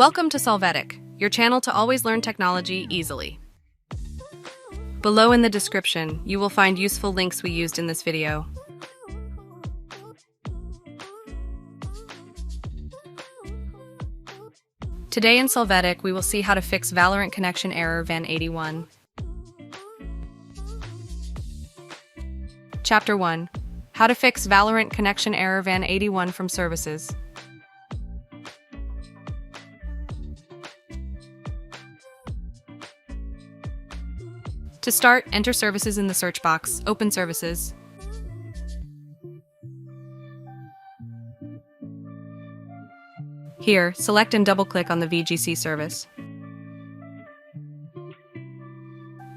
Welcome to Solvetic, your channel to always learn technology easily. Below in the description, you will find useful links we used in this video. Today in Solvetic, we will see how to fix Valorant Connection Error VAN81. Chapter 1. How to fix Valorant Connection Error VAN81 from services. To start, enter services in the search box, open services. Here, select and double-click on the VGC service.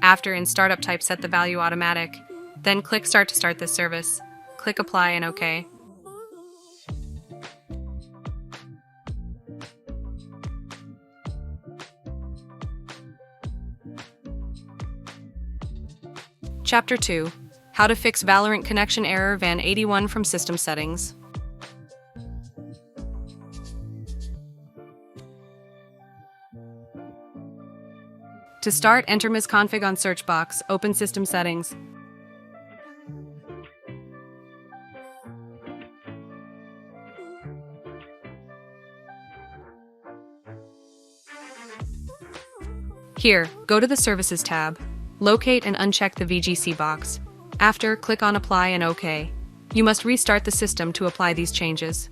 After, in startup type, set the value automatic. Then click Start to start this service. Click Apply and OK. Chapter 2. How to fix Valorant Connection Error VAN81 from system settings. To start, enter misconfig on search box, open system settings. Here, go to the Services tab. Locate and uncheck the VGC box. After, click on Apply and OK. You must restart the system to apply these changes.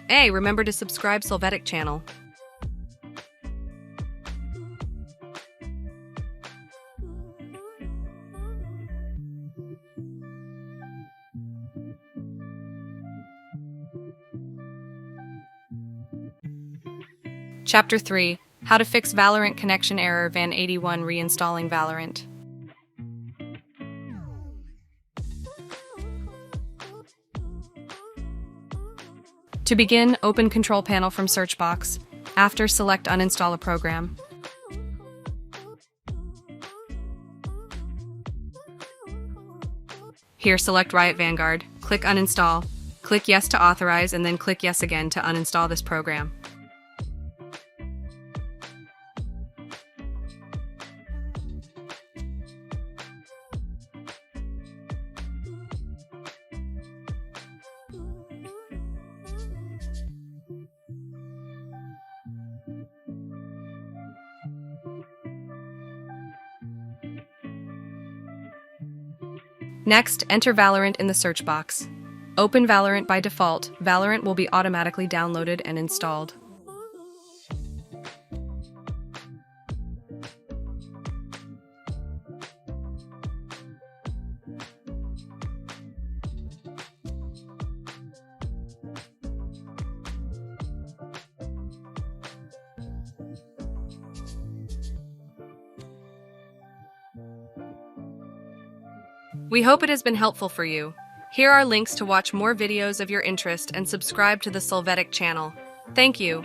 Hey, remember to subscribe Solvetic channel. Chapter 3. How to fix Valorant Connection Error VAN81 reinstalling Valorant. To begin, open Control Panel from Search Box. After, select Uninstall a program. Here, select Riot Vanguard. Click Uninstall. Click Yes to authorize and then click Yes again to uninstall this program. Next, enter Valorant in the search box. Open Valorant by default. Valorant will be automatically downloaded and installed. We hope it has been helpful for you. Here are links to watch more videos of your interest and subscribe to the Solvetic channel. Thank you.